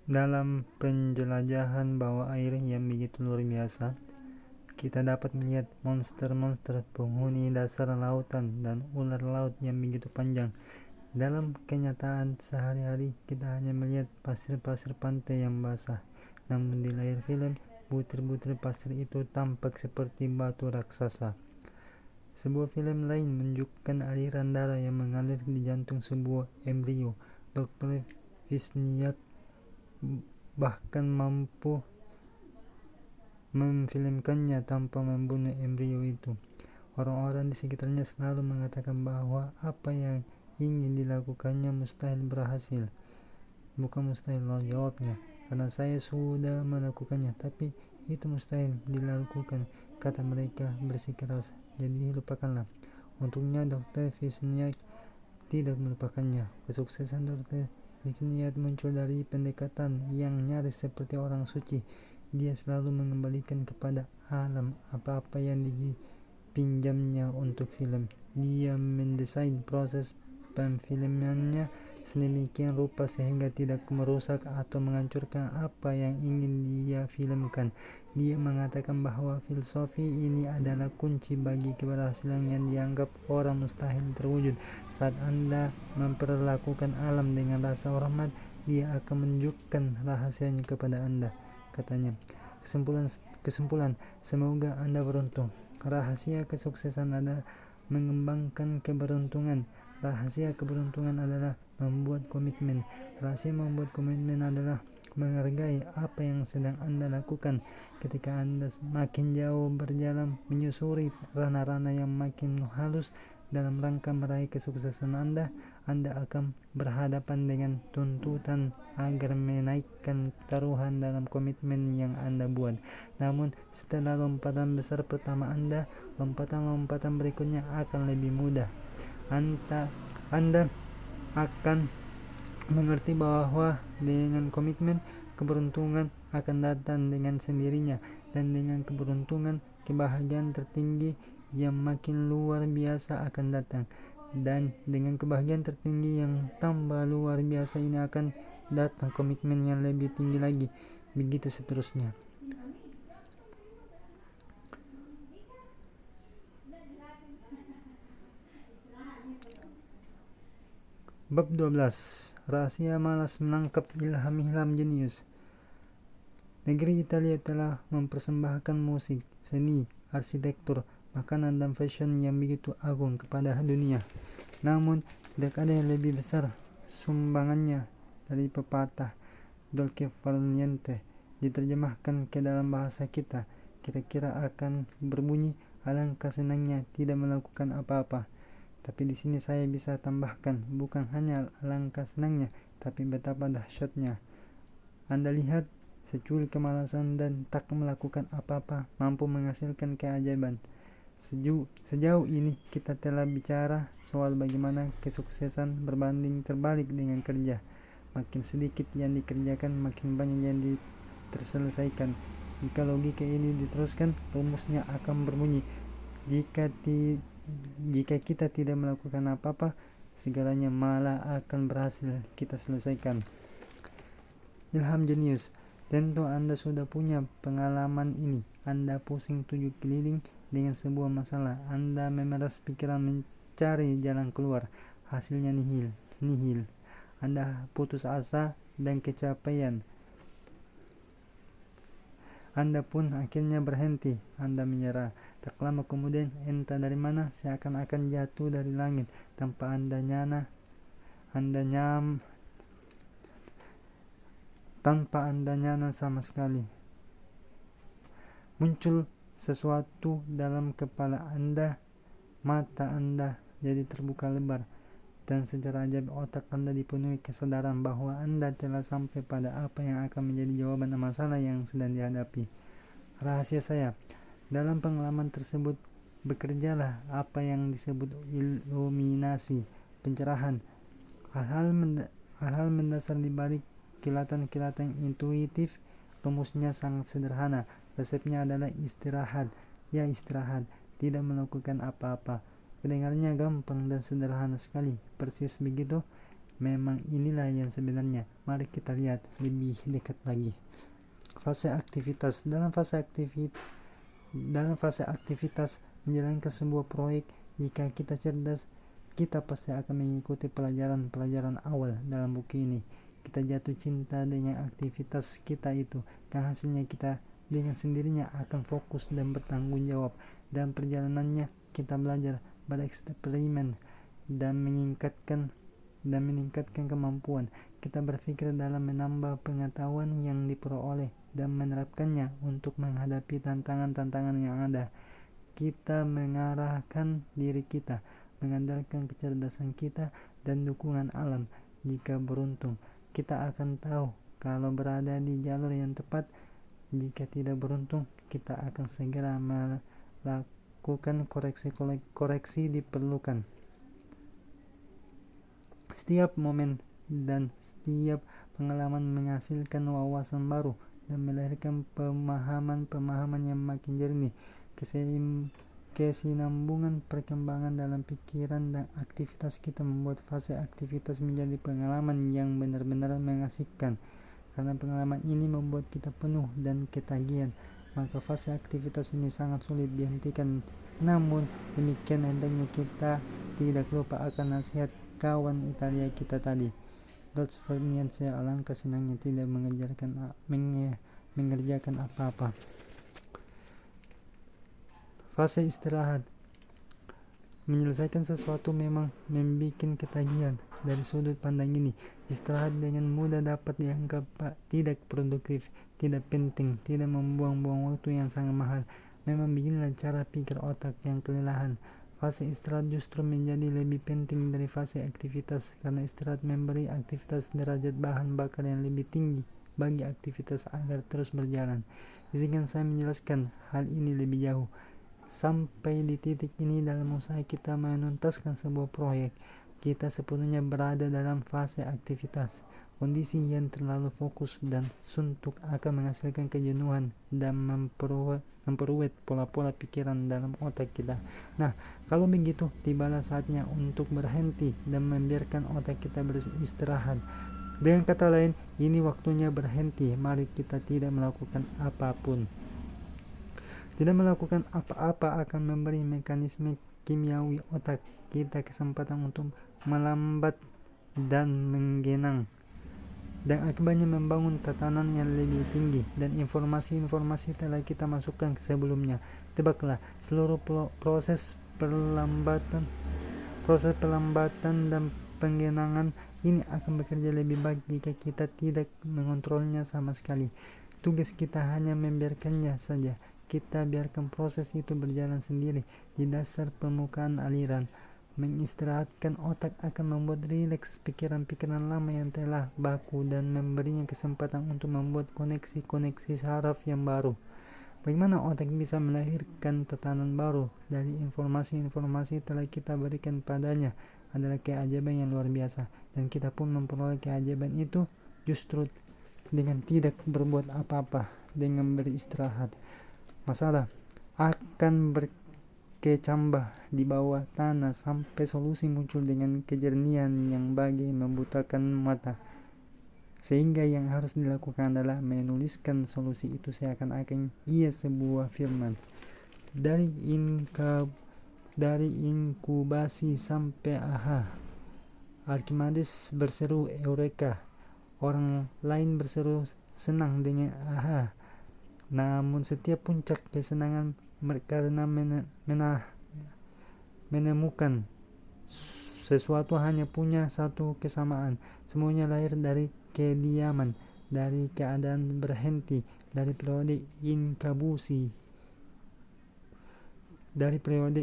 Dalam penjelajahan bawah air yang begitu luar biasa, kita dapat melihat monster-monster penghuni dasar lautan dan ular laut yang begitu panjang. Dalam kenyataan sehari-hari, kita hanya melihat pasir-pasir pantai yang basah. Namun di layar film, butir-butir pasir itu tampak seperti batu raksasa. Sebuah film lain menunjukkan aliran darah yang mengalir di jantung sebuah embrio. Dr. Wisniak bahkan mampu memfilmkannya tanpa membunuh embrio itu. Orang-orang di sekitarnya selalu mengatakan bahwa apa yang ingin dilakukannya mustahil berhasil. Bukan mustahil, jawabnya, karena saya sudah melakukannya, tapi itu mustahil dilakukan, kata mereka bersikeras. Jadi lupakanlah. Untungnya Dr. Wisniak tidak melupakannya. Kesuksesan Dr. Wisniak muncul dari pendekatan yang nyaris seperti orang suci. Dia selalu mengembalikan kepada alam apa-apa yang dipinjamnya untuk film. Dia mendesain proses pemfilmannya sedemikian rupa sehingga tidak merusak atau menghancurkan apa yang ingin dia filmkan. Dia mengatakan bahwa filosofi ini adalah kunci bagi keberhasilan yang dianggap orang mustahil terwujud. Saat Anda memperlakukan alam dengan rasa hormat, dia akan menunjukkan rahasianya kepada Anda, katanya. Kesimpulan, semoga Anda beruntung. Rahasia kesuksesan adalah mengembangkan keberuntungan. Rahasia keberuntungan adalah membuat komitmen. Rahasia membuat komitmen adalah menghargai apa yang sedang Anda lakukan. Ketika Anda makin jauh berjalan menyusuri ranah-ranah yang makin halus dalam rangka meraih kesuksesan Anda akan berhadapan dengan tuntutan agar menaikkan taruhan dalam komitmen yang Anda buat. Namun setelah lompatan besar pertama Anda, lompatan-lompatan berikutnya akan lebih mudah. Anda akan mengerti bahwa dengan komitmen, keberuntungan akan datang dengan sendirinya, dan dengan keberuntungan, kebahagiaan tertinggi yang makin luar biasa akan datang, dan dengan kebahagiaan tertinggi yang tambah luar biasa ini akan datang komitmen yang lebih tinggi lagi, begitu seterusnya. Bab 12. Rahasia malas menangkap ilham-ilham jenius. Negeri Italia telah mempersembahkan musik, seni, arsitektur, makanan dan fashion yang begitu agung kepada dunia. Namun, tidak ada yang lebih besar sumbangannya dari pepatah dolce far niente. Diterjemahkan ke dalam bahasa kita, kira-kira akan berbunyi, alangkah senangnya tidak melakukan apa-apa. Tapi di sini saya bisa tambahkan, bukan hanya alangkah senangnya, tapi betapa dahsyatnya. Anda lihat, secuil kemalasan dan tak melakukan apa-apa mampu menghasilkan keajaiban. Sejauh ini kita telah bicara soal bagaimana kesuksesan berbanding terbalik dengan kerja. Makin sedikit yang dikerjakan, makin banyak yang terselesaikan. Jika logika ini diteruskan, rumusnya akan berbunyi, jika kita tidak melakukan apa-apa, segalanya malah akan berhasil kita selesaikan. Ilham jenius. Tentu Anda sudah punya pengalaman ini. Anda pusing 7 keliling dengan sebuah masalah. Anda memeras pikiran mencari jalan keluar. Hasilnya nihil. Anda putus asa dan kecapean. Anda pun akhirnya berhenti. Anda menyerah. Tak lama kemudian, entah dari mana, seakan-akan jatuh dari langit tanpa Anda nyana sama sekali. Muncul sesuatu dalam kepala Anda, mata Anda jadi terbuka lebar, dan secara ajaib otak Anda dipenuhi kesadaran bahwa Anda telah sampai pada apa yang akan menjadi jawaban masalah yang sedang dihadapi. Rahasia saya, dalam pengalaman tersebut, bekerjalah apa yang disebut iluminasi, pencerahan. Hal-hal mendasar di balik kilatan-kilatan intuitif. Rumusnya sangat sederhana. Resepnya adalah istirahat. Ya, istirahat, tidak melakukan apa-apa. Kedengarannya gampang dan sederhana sekali. Persis begitu. Memang inilah yang sebenarnya. Mari kita lihat lebih dekat lagi. Fase aktivitas. Dalam fase aktivitas menjalankan sebuah proyek, jika kita cerdas, kita pasti akan mengikuti pelajaran-pelajaran awal dalam buku ini. Kita jatuh cinta dengan aktivitas kita itu, dan hasilnya kita dengan sendirinya akan fokus dan bertanggung jawab. Dan perjalanannya kita belajar, bereksperimen, dan meningkatkan kemampuan kita berpikir dalam menambah pengetahuan yang diperoleh dan menerapkannya untuk menghadapi tantangan-tantangan yang ada. Kita mengarahkan diri kita, mengandalkan kecerdasan kita dan dukungan alam. Jika beruntung, kita akan tahu kalau berada di jalur yang tepat. Jika tidak beruntung, kita akan segera melakukan koreksi diperlukan. Setiap momen dan setiap pengalaman menghasilkan wawasan baru dan melahirkan pemahaman yang makin jernih. Kesinambungan perkembangan dalam pikiran dan aktivitas kita membuat fase aktivitas menjadi pengalaman yang benar-benar mengasihkan. Karena pengalaman ini membuat kita penuh dan ketagihan, maka fase aktivitas ini sangat sulit dihentikan. Namun demikian, hendaknya kita tidak lupa akan nasihat kawan Italia kita tadi, Lord Ferdinand. Saya alangkah senangnya tidak mengerjakan apa-apa. Fase istirahat. Menyelesaikan sesuatu memang membuat ketagihan. Dari sudut pandang ini, istirahat dengan mudah dapat dianggap tidak produktif, tidak penting, tidak membuang-buang waktu yang sangat mahal. Memang beginilah cara pikir otak yang kelelahan. Fase istirahat justru menjadi lebih penting dari fase aktivitas, karena istirahat memberi aktivitas derajat bahan bakar yang lebih tinggi bagi aktivitas agar terus berjalan. Izinkan saya menjelaskan hal ini lebih jauh. Sampai di titik ini dalam usaha kita menuntaskan sebuah proyek, kita sepenuhnya berada dalam fase aktivitas. Kondisi yang terlalu fokus dan suntuk akan menghasilkan kejenuhan dan memperruwet pola-pola pikiran dalam otak kita. Nah, kalau begitu, tibalah saatnya untuk berhenti dan membiarkan otak kita beristirahat. Dengan kata lain, ini waktunya berhenti. Mari kita tidak melakukan apapun. Tidak melakukan apa-apa akan memberi mekanisme kimiawi otak kita kesempatan untuk melambat dan menggenang, dan akibatnya membangun tatanan yang lebih tinggi, dan informasi-informasi telah kita masukkan sebelumnya. Tebaklah, seluruh proses pelambatan dan penggenangan ini akan bekerja lebih baik jika kita tidak mengontrolnya sama sekali. Tugas kita hanya membiarkannya saja. Kita biarkan proses itu berjalan sendiri di dasar permukaan aliran. Mengistirahatkan otak akan membuat rileks pikiran-pikiran lama yang telah baku dan memberinya kesempatan untuk membuat koneksi-koneksi saraf yang baru. Bagaimana otak bisa melahirkan tatanan baru dari informasi-informasi telah kita berikan padanya adalah keajaiban yang luar biasa, dan kita pun memperoleh keajaiban itu justru dengan tidak berbuat apa-apa, dengan beristirahat. Masalah akan berkecambah di bawah tanah sampai solusi muncul dengan kejernihan yang bagai membutakan mata. Sehingga yang harus dilakukan adalah menuliskan solusi itu seakan-akan ia sebuah firman. Dari inkubasi sampai aha. Archimedes berseru Eureka. Orang lain berseru senang dengan aha. Namun setiap puncak kesenangan karena menemukan sesuatu hanya punya satu kesamaan. Semuanya lahir dari kediaman, dari keadaan berhenti, dari periode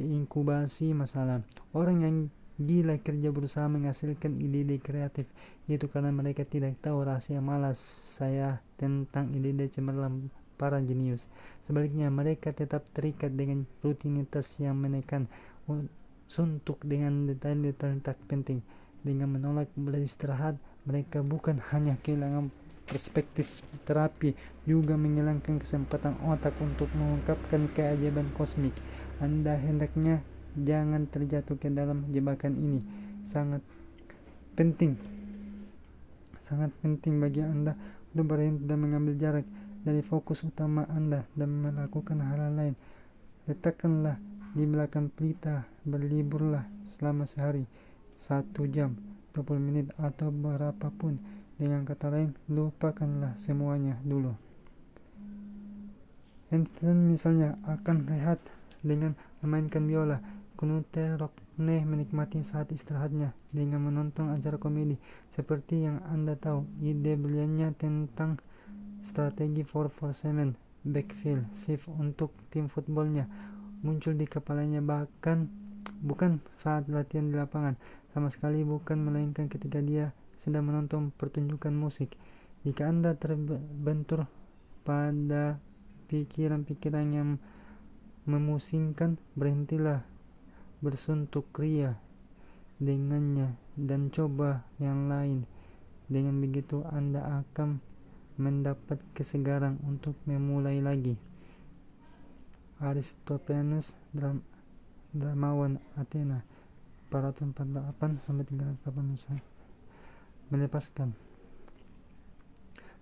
inkubasi masalah. Orang yang gila kerja berusaha menghasilkan ide-ide kreatif, itu karena mereka tidak tahu rahasia malas saya tentang ide-ide cemerlang para jenius. Sebaliknya, mereka tetap terikat dengan rutinitas yang menekan, suntuk dengan detail-detail tak penting. Dengan menolak beristirahat, mereka bukan hanya kehilangan perspektif terapi, juga menghilangkan kesempatan otak untuk mengungkapkan keajaiban kosmik. Anda hendaknya jangan terjatuh ke dalam jebakan ini. Sangat penting sangat penting bagi Anda untuk berhenti dan mengambil jarak dari fokus utama Anda dan melakukan hal lain. Letakkanlah di belakang pelita, berliburlah selama sehari, 1 jam, 20 menit atau berapapun. Dengan kata lain, lupakanlah semuanya dulu. Einstein misalnya akan rehat dengan memainkan biola. Knute Rockne menikmati saat istirahatnya dengan menonton acara komedi. Seperti yang Anda tahu, ide briliannya tentang strategi 4-4-7 backfield shift untuk tim footballnya muncul di kepalanya bahkan bukan saat latihan di lapangan, sama sekali bukan, melainkan ketika dia sedang menonton pertunjukan musik. Jika Anda terbentur pada pikiran-pikiran yang memusingkan, berhentilah bersuntuk ria dengannya dan coba yang lain. Dengan begitu Anda akan mendapat kesegaran untuk memulai lagi. Aristophanes, dramawan Athena, 448-308. Melepaskan.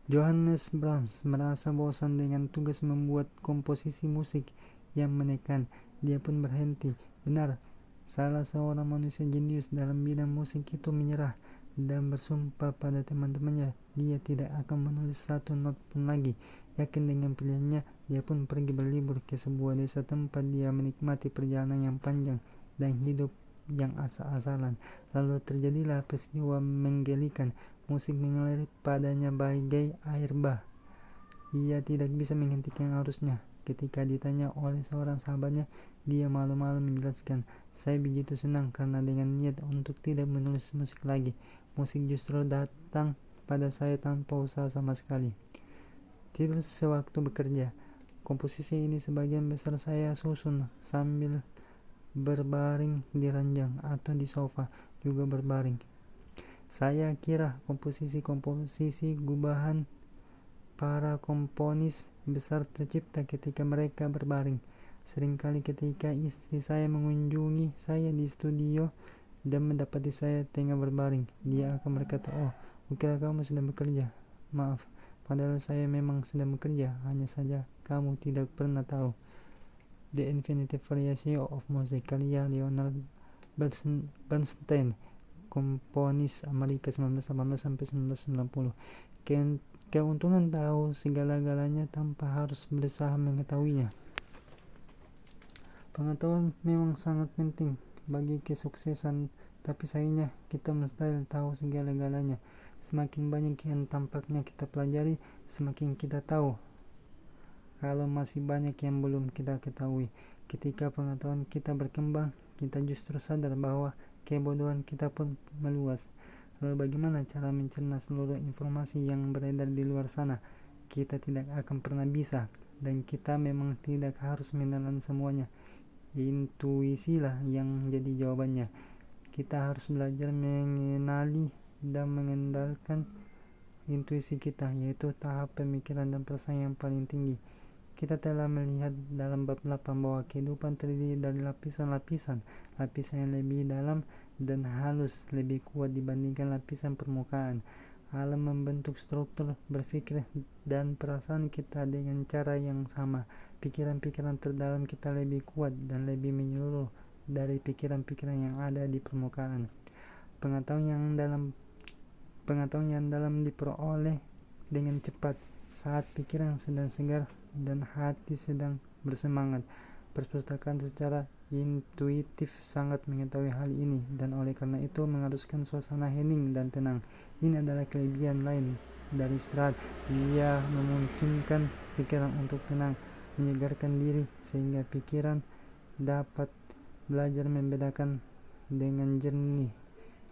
Johannes Brahms merasa bosan dengan tugas membuat komposisi musik yang menekan. Dia pun berhenti. Benar, salah seorang manusia jenius dalam bidang musik itu menyerah dan bersumpah pada teman-temannya dia tidak akan menulis satu not pun lagi. Yakin dengan pilihannya, dia pun pergi berlibur ke sebuah desa tempat dia menikmati perjalanan yang panjang dan hidup yang asal-asalan. Lalu terjadilah peristiwa menggelikan. Musik mengalir padanya bagai air bah. Ia tidak bisa menghentikan arusnya. Ketika ditanya oleh seorang sahabatnya, dia malu-malu menjelaskan, "Saya begitu senang karena dengan niat untuk tidak menulis musik lagi, musik justru datang pada saya tanpa usaha sama sekali." Tidur sewaktu bekerja. Komposisi ini sebagian besar saya susun sambil berbaring di ranjang atau di sofa, juga berbaring. Saya kira komposisi gubahan para komponis besar tercipta ketika mereka berbaring. Seringkali ketika istri saya mengunjungi saya di studio dan mendapati saya tengah berbaring, dia akan berkata, "Oh, kukira kamu sedang bekerja." Maaf, padahal saya memang sedang bekerja, hanya saja kamu tidak pernah tahu. The Infinite Variation of Music, karya Leonard Bernstein, komponis Amerika 1918-1990. Keuntungan tahu segala-galanya tanpa harus berusaha mengetahuinya. Pengetahuan memang sangat penting bagi kesuksesan, tapi sayangnya kita mustahil tahu segala-galanya. Semakin banyak yang tampaknya kita pelajari, semakin kita tahu. Kalau masih banyak yang belum kita ketahui, ketika pengetahuan kita berkembang, kita justru sadar bahwa kebodohan kita pun meluas. Lalu bagaimana cara mencerna seluruh informasi yang beredar di luar sana? Kita tidak akan pernah bisa, dan kita memang tidak harus menelan semuanya. Intuisilah yang jadi jawabannya. Kita harus belajar mengenali dan mengendalikan intuisi kita, yaitu tahap pemikiran dan perasaan yang paling tinggi. Kita telah melihat dalam bab 8 bahwa kehidupan terdiri dari lapisan-lapisan. Lapisan yang lebih dalam dan halus lebih kuat dibandingkan lapisan permukaan. Alam membentuk struktur berpikir dan perasaan kita dengan cara yang sama. Pikiran-pikiran terdalam kita lebih kuat dan lebih menyeluruh dari pikiran-pikiran yang ada di permukaan. Pengetahuan yang dalam diperoleh dengan cepat saat pikiran sedang segar dan hati sedang bersemangat. Perpustakaan secara intuitif sangat mengetahui hal ini, dan oleh karena itu mengharuskan suasana hening dan tenang. Ini adalah kelebihan lain dari istirahat. Ia memungkinkan pikiran untuk tenang, menyegarkan diri, sehingga pikiran dapat belajar membedakan dengan jernih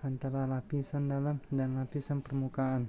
antara lapisan dalam dan lapisan permukaan.